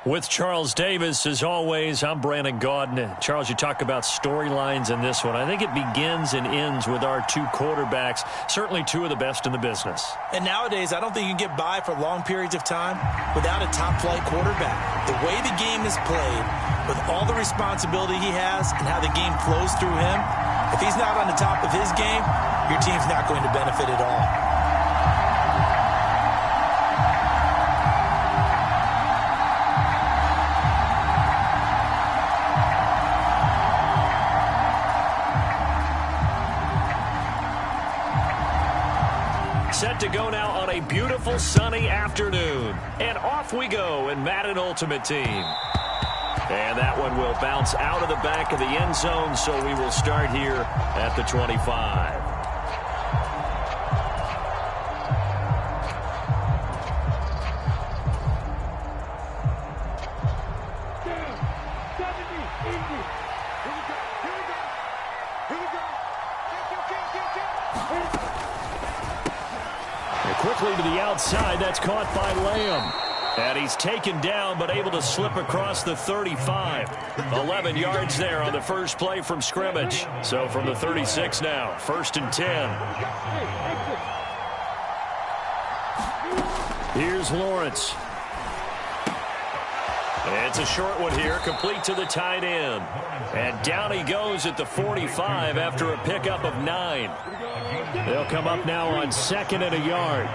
With Charles Davis, as always, I'm Brandon Gaudin. Charles, you talk about storylines in this one. I think it begins and ends with our two quarterbacks, certainly two of the best in the business. And nowadays, I don't think you can get by for long periods of time without a top-flight quarterback. The way the game is played, with all the responsibility he has and how the game flows through him, if he's not on the top of his game, your team's not going to benefit at all. Set to go now on a beautiful sunny afternoon. And off we go in Madden Ultimate Team. And that one will bounce out of the back of the end zone, so we will start here at the 25. Quickly to the outside, that's caught by Lamb. And he's taken down, but able to slip across the 35. 11 yards there on the first play from scrimmage. So from the 36 now, 1st and 10. Here's Lawrence. It's a short one here, complete to the tight end. And down he goes at the 45 after a pickup of 9. They'll come up now on 2nd and a yard.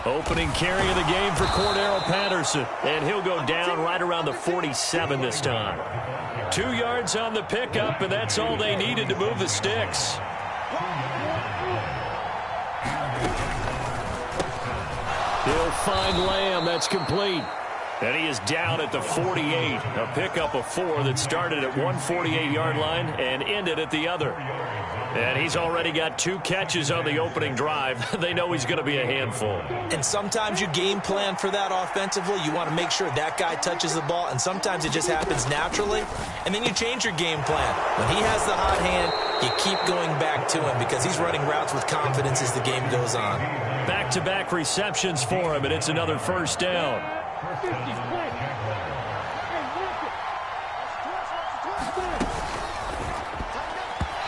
Opening carry of the game for Cordero Patterson. And he'll go down right around the 47 this time. 2 yards on the pickup, and that's all they needed to move the sticks. He'll find Lamb. That's complete. And he is down at the 48. A pickup of 4 that started at one 48-yard line and ended at the other. And he's already got 2 catches on the opening drive. They know he's going to be a handful. And sometimes you game plan for that offensively. You want to make sure that guy touches the ball, and sometimes it just happens naturally. And then you change your game plan. When he has the hot hand, you keep going back to him because he's running routes with confidence as the game goes on. Back-to-back receptions for him, and it's another first down.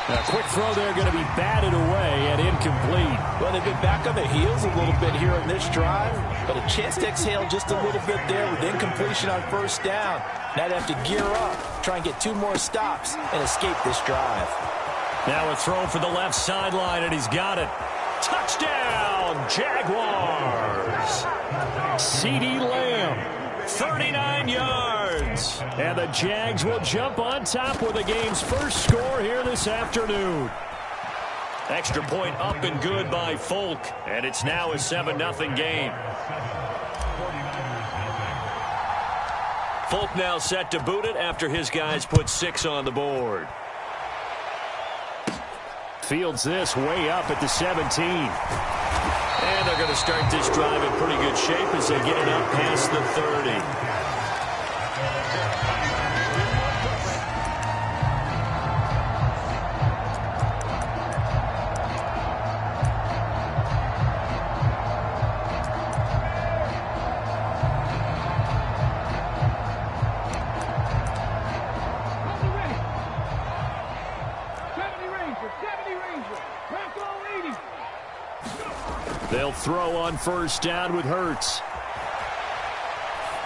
A quick throw there going to be batted away and incomplete. Well, they've been back on their heels a little bit here on this drive, but a chance to exhale just a little bit there with incompletion on first down. Now they have to gear up, try and get 2 more stops and escape this drive. Now a throw for the left sideline, and he's got it. Touchdown, Jaguars! CeeDee Lamb, 39 yards. And the Jags will jump on top with the game's first score here this afternoon. Extra point up and good by Folk, and it's now a 7-0 game. Folk now set to boot it after his guys put 6 on the board. Fields this way up at the 17. And they're going to start this drive in pretty good shape as they get it up past the 30. They'll throw on first down with Hurts.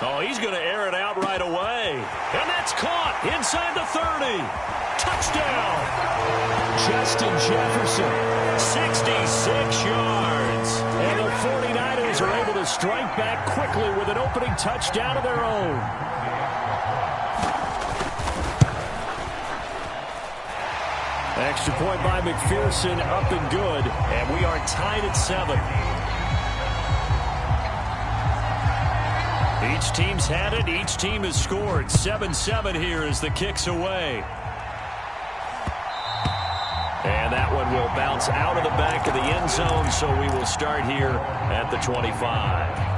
Oh, he's going to air it out right away. And that's caught inside the 30. Touchdown. Justin Jefferson, 66 yards. And the 49ers are able to strike back quickly with an opening touchdown of their own. Extra point by McPherson, up and good. And we are tied at 7. Each team's had it. Each team has scored. 7-7 here as the kick's away. And that one will bounce out of the back of the end zone, so we will start here at the 25.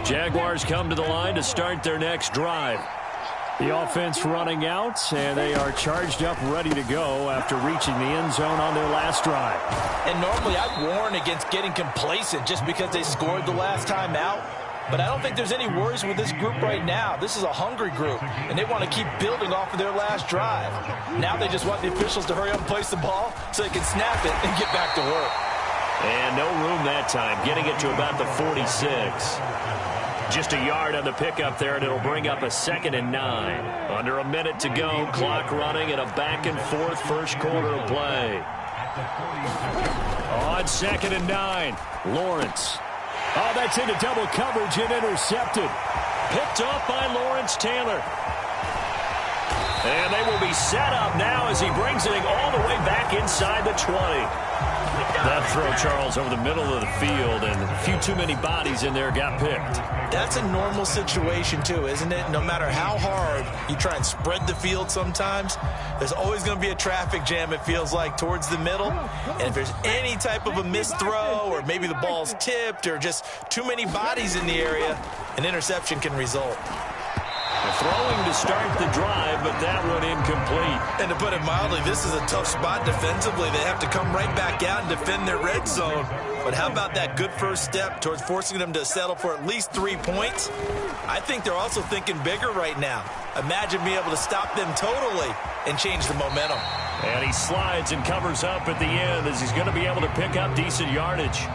Jaguars come to the line to start their next drive. The offense running out, and they are charged up, ready to go after reaching the end zone on their last drive. And normally I'd warn against getting complacent just because they scored the last time out. But I don't think there's any worries with this group right now. This is a hungry group, and they want to keep building off of their last drive. Now they just want the officials to hurry up and place the ball so they can snap it and get back to work. And no room that time, getting it to about the 46. Just a yard on the pickup there, and it'll bring up a 2nd and 9. Under a minute to go, clock running, and a back-and-forth first quarter of play. On 2nd and 9, Lawrence. Oh, that's into double coverage and intercepted. Picked off by Lawrence Taylor. And they will be set up now as he brings it all the way back inside the 20. That throw, Charles, over the middle of the field, and a few too many bodies in there got picked. That's a normal situation, too, isn't it? No matter how hard you try and spread the field sometimes, there's always going to be a traffic jam, it feels like, towards the middle. And if there's any type of a missed throw, or maybe the ball's tipped, or just too many bodies in the area, an interception can result. Throwing to start the drive, but that one incomplete. And to put it mildly, this is a tough spot defensively. They have to come right back out and defend their red zone. But how about that good first step towards forcing them to settle for at least 3 points? I think they're also thinking bigger right now. Imagine being able to stop them totally and change the momentum. And he slides and covers up at the end as he's going to be able to pick up decent yardage.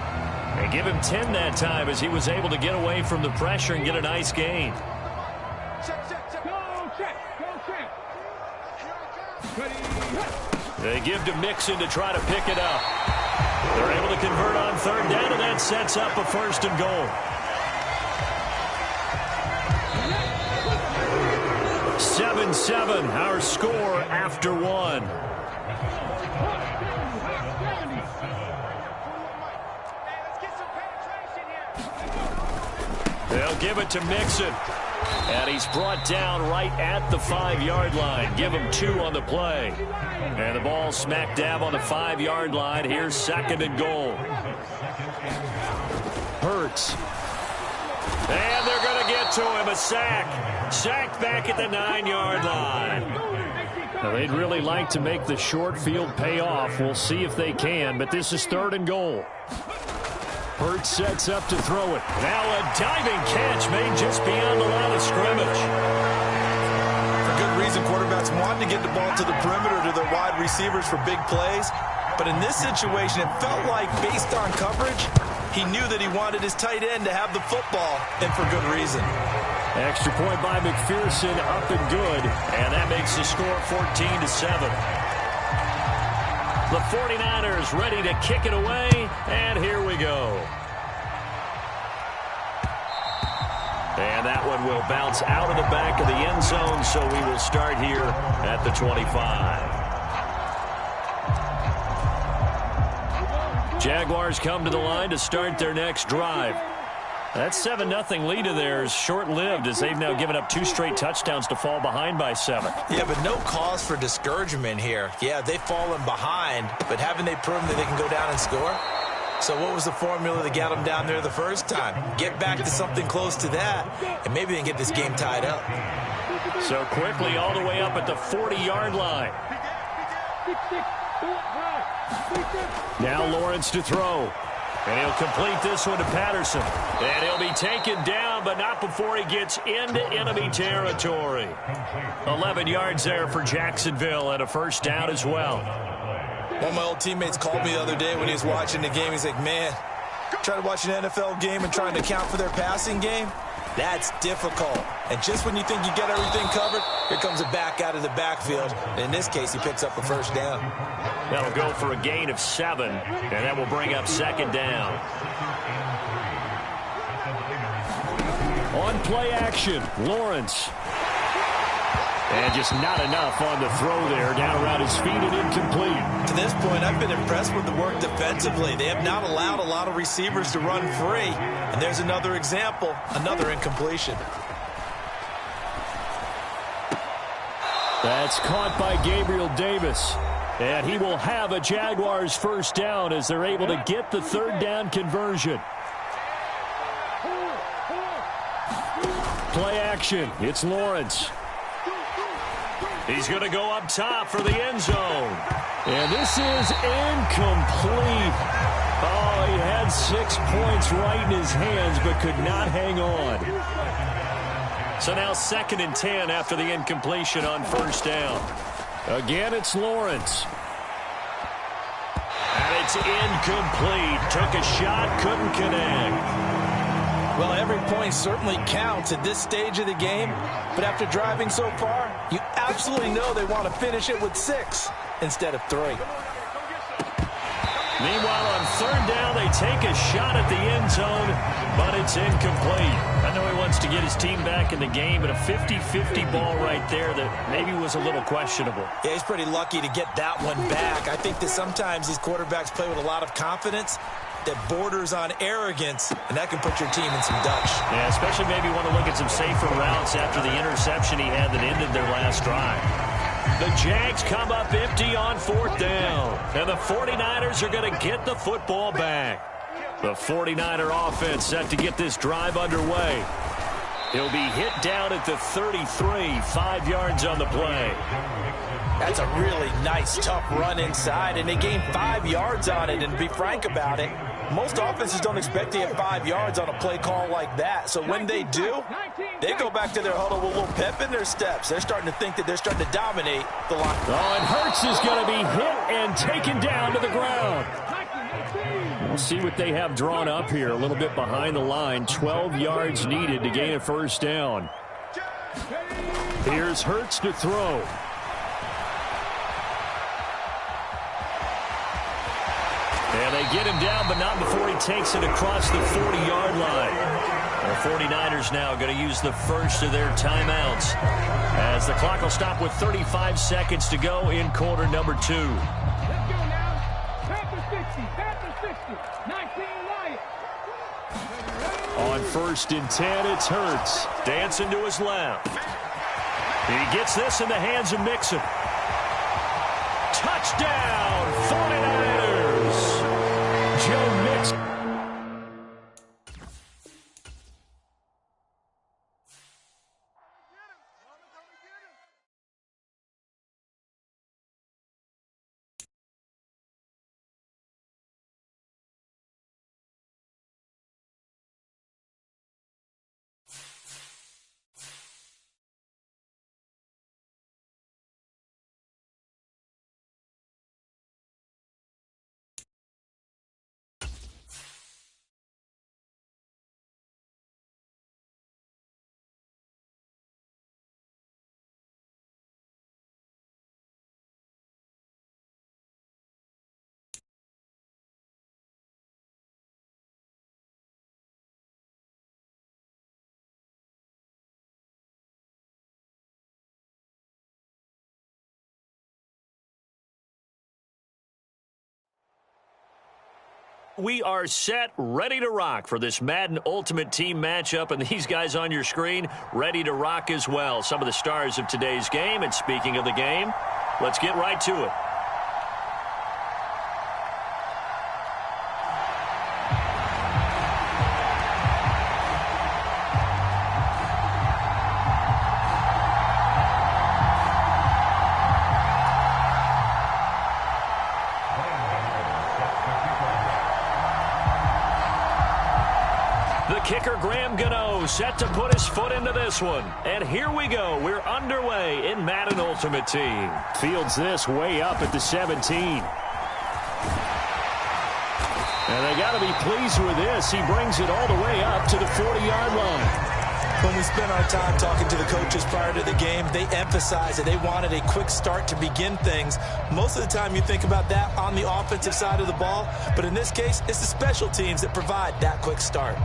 And give him 10 that time as he was able to get away from the pressure and get a nice gain. They give to Mixon to try to pick it up. They're able to convert on 3rd down, and that sets up a 1st and goal. 7-7, our score after 1. They'll give it to Mixon. And he's brought down right at the 5-yard line. Give him 2 on the play. And the ball smack dab on the 5-yard line. Here's 2nd and goal. Hurts. And they're going to get to him. A sack. Sacked back at the 9-yard line. Now, they'd really like to make the short field pay off. We'll see if they can, but this is 3rd and goal. Hurts sets up to throw it. Now a diving catch made just beyond the line of scrimmage. For good reason, quarterbacks want to get the ball to the perimeter to their wide receivers for big plays. But in this situation, it felt like, based on coverage, he knew that he wanted his tight end to have the football, and for good reason. Extra point by McPherson, up and good. And that makes the score 14-7. The 49ers ready to kick it away, and here we go. And that one will bounce out of the back of the end zone, so we will start here at the 25. Jaguars come to the line to start their next drive. That 7-0 lead of theirs short-lived as they've now given up 2 straight touchdowns to fall behind by 7. Yeah, but no cause for discouragement here. Yeah, they've fallen behind, but haven't they proven that they can go down and score? So what was the formula that got them down there the first time? Get back to something close to that, and maybe they can get this game tied up. So quickly all the way up at the 40-yard line. Now Lawrence to throw. And he'll complete this one to Patterson. And he'll be taken down, but not before he gets into enemy territory. 11 yards there for Jacksonville and a 1st down as well. One of my old teammates called me the other day when he was watching the game. He's like, man, trying to watch an NFL game and trying to account for their passing game, that's difficult. And just when you think you get everything covered, here comes a back out of the backfield. And in this case, he picks up a 1st down. That'll go for a gain of 7, and that will bring up 2nd down. On play action, Lawrence. And just not enough on the throw there, down around his feet and incomplete. To this point, I've been impressed with the work defensively. They have not allowed a lot of receivers to run free. And there's another example, another incompletion. That's caught by Gabriel Davis. And he will have a Jaguars 1st down as they're able to get the 3rd down conversion. Play action. It's Lawrence. He's going to go up top for the end zone. And this is incomplete. Oh, he had 6 points right in his hands but could not hang on. So now 2nd and 10 after the incompletion on first down. Again, it's Lawrence. And it's incomplete. Took a shot, couldn't connect. Well, every point certainly counts at this stage of the game, but after driving so far, you absolutely know they want to finish it with 6 instead of 3. Meanwhile, on 3rd down, they take a shot at the end zone, but it's incomplete. I know he wants to get his team back in the game, but a 50-50 ball right there that maybe was a little questionable. Yeah, he's pretty lucky to get that one back. I think that sometimes these quarterbacks play with a lot of confidence that borders on arrogance, and that can put your team in some dutch. Yeah, especially maybe want to look at some safer routes after the interception he had that ended their last drive. The Jags come up empty on 4th down, and the 49ers are going to get the football back. The 49er offense set to get this drive underway. He'll be hit down at the 33, 5 yards on the play. That's a really nice, tough run inside, and they gained 5 yards on it. And to be frank about it, most offenses don't expect to get 5 yards on a play call like that. So when they do, they go back to their huddle with a little pep in their steps. They're starting to think that they're starting to dominate the line. Oh, and Hurts is going to be hit and taken down to the ground. We'll see what they have drawn up here. A little bit behind the line. 12 yards needed to gain a first down. Here's Hurts to throw. And they get him down, but not before he takes it across the 40-yard line. The 49ers now going to use the first of their timeouts, as the clock will stop with 35 seconds to go in quarter number 2. Let's go now. Panther 60, 19 Lions. On 1st and 10, it's Hurts. Dancing to his left. He gets this in the hands of Mixon. Touchdown, 49ers. Joe Mixon. We are set, ready to rock for this Madden Ultimate Team matchup, and these guys on your screen ready to rock as well. Some of the stars of today's game, and speaking of the game, let's get right to it. Kicker Graham Gano set to put his foot into this one. And here we go. We're underway in Madden Ultimate Team. Fields this way up at the 17. And they got to be pleased with this. He brings it all the way up to the 40-yard line. When we spent our time talking to the coaches prior to the game, they emphasized that they wanted a quick start to begin things. Most of the time you think about that on the offensive side of the ball, but in this case, it's the special teams that provide that quick start.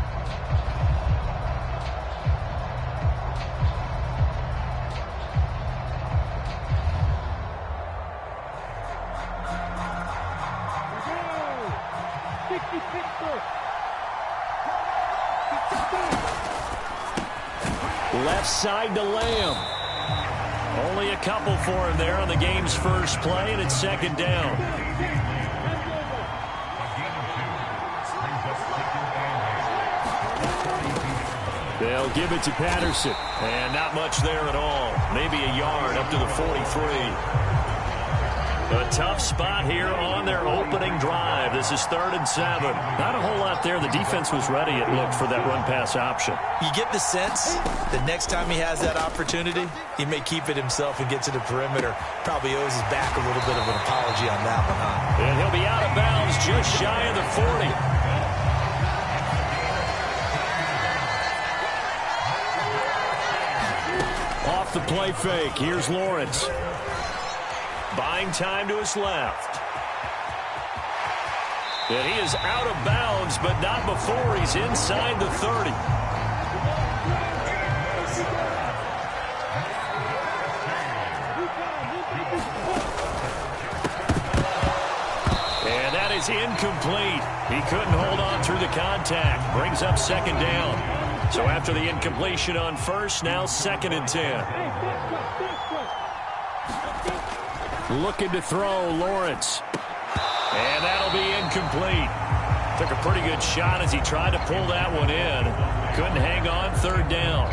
Left side to Lamb. Only a couple for him there on the game's first play, and it's 2nd down. They'll give it to Patterson. And not much there at all. Maybe a yard up to the 43. A tough spot here on their opening drive. This is 3rd and 7. Not a whole lot there. The defense was ready, it looked, for that run-pass option. You get the sense that next time he has that opportunity, he may keep it himself and get to the perimeter. Probably owes his back a little bit of an apology on that one, huh? And he'll be out of bounds just shy of the 40. Off the play fake. Here's Lawrence. Buying time to his left. And he is out of bounds, but not before he's inside the 30. And that is incomplete. He couldn't hold on through the contact. Brings up 2nd down. So after the incompletion on 1st, now 2nd and 10. Looking to throw, Lawrence. And that'll be incomplete. Took a pretty good shot as he tried to pull that one in. Couldn't hang on 3rd down.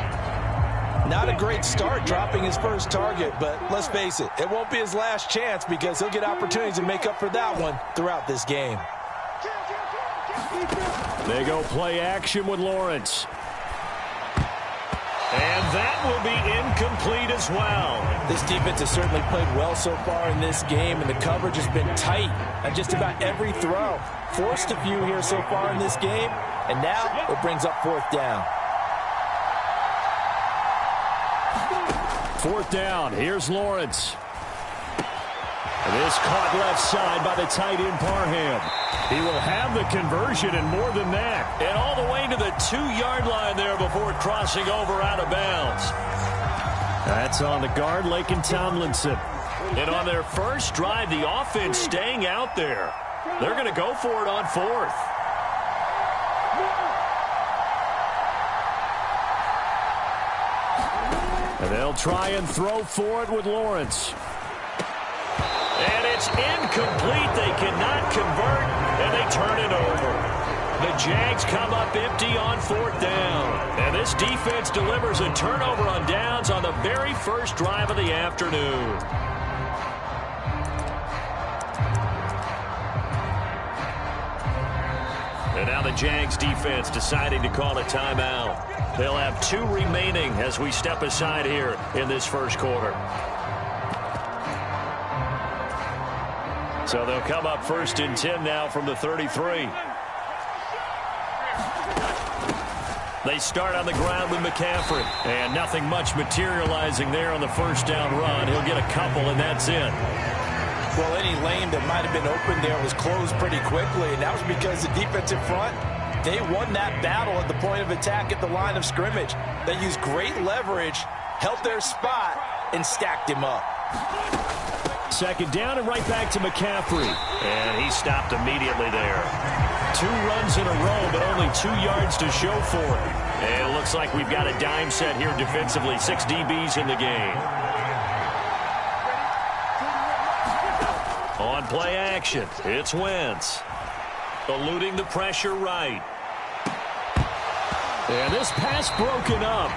Not a great start dropping his first target, but let's face it, it won't be his last chance because he'll get opportunities to make up for that one throughout this game. They go play action with Lawrence. And that will be incomplete as well. This defense has certainly played well so far in this game, and the coverage has been tight on just about every throw. Forced a few here so far in this game, and now it brings up 4th down. 4th down. Here's Lawrence. This caught left side by the tight end Parham. He will have the conversion and more than that. And all the way to the 2-yard line there before crossing over out of bounds. That's on the guard, Laken Tomlinson. And on their first drive, the offense staying out there. They're going to go for it on 4th. And they'll try and throw for it with Lawrence. And it's incomplete. They cannot convert, and they turn it over. The Jags come up empty on 4th down. And this defense delivers a turnover on downs on the very first drive of the afternoon. And now the Jags defense deciding to call a timeout. They'll have 2 remaining as we step aside here in this first quarter. So they'll come up 1st and 10 now from the 33. They start on the ground with McCaffrey. And nothing much materializing there on the 1st down run. He'll get a couple, and that's it. Well, any lane that might have been open there was closed pretty quickly, and that was because the defensive front, they won that battle at the point of attack at the line of scrimmage. They used great leverage, held their spot, and stacked him up. 2nd down and right back to McCaffrey. And he stopped immediately there. 2 runs in a row, but only 2 yards to show for it. And it looks like we've got a dime set here defensively. 6 DBs in the game. On play action, it's Wentz. Eluding the pressure right. And this pass broken up.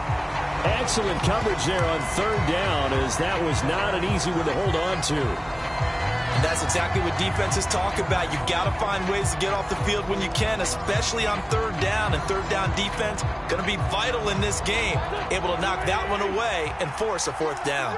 Excellent coverage there on 3rd down, as that was not an easy one to hold on to. And that's exactly what defenses talk about. You've got to find ways to get off the field when you can, especially on 3rd down. And 3rd down defense going to be vital in this game. Able to knock that one away and force a 4th down.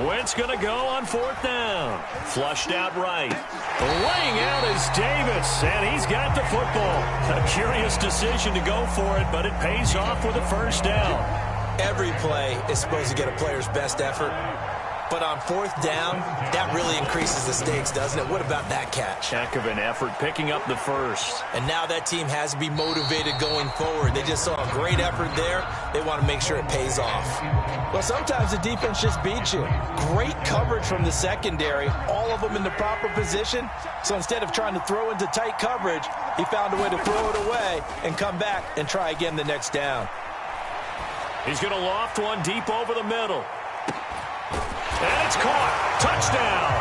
Wentz going to go on 4th down. Flushed out right. Laying out is Davis, and he's got the football. A curious decision to go for it, but it pays off with a 1st down. Every play is supposed to get a player's best effort. But on 4th down, that really increases the stakes, doesn't it? What about that catch? Heck of an effort, picking up the 1st. And now that team has to be motivated going forward. They just saw a great effort there. They want to make sure it pays off. Well, sometimes the defense just beats you. Great coverage from the secondary, all of them in the proper position. So instead of trying to throw into tight coverage, he found a way to throw it away and come back and try again the next down. He's going to loft one deep over the middle. And it's caught. Touchdown.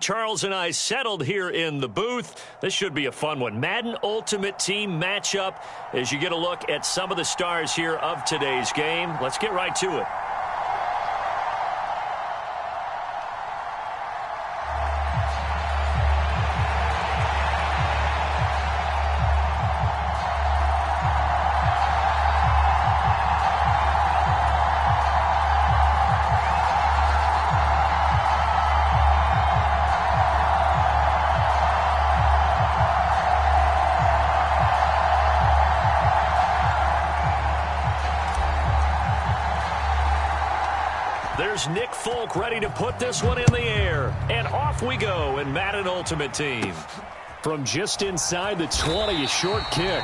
Charles and I settled here in the booth. This should be a fun one. Madden Ultimate Team matchup as you get a look at some of the stars here of today's game. Let's get right to it. There's Nick Folk ready to put this one in the air. And off we go in Madden Ultimate Team. From just inside the 20, a short kick.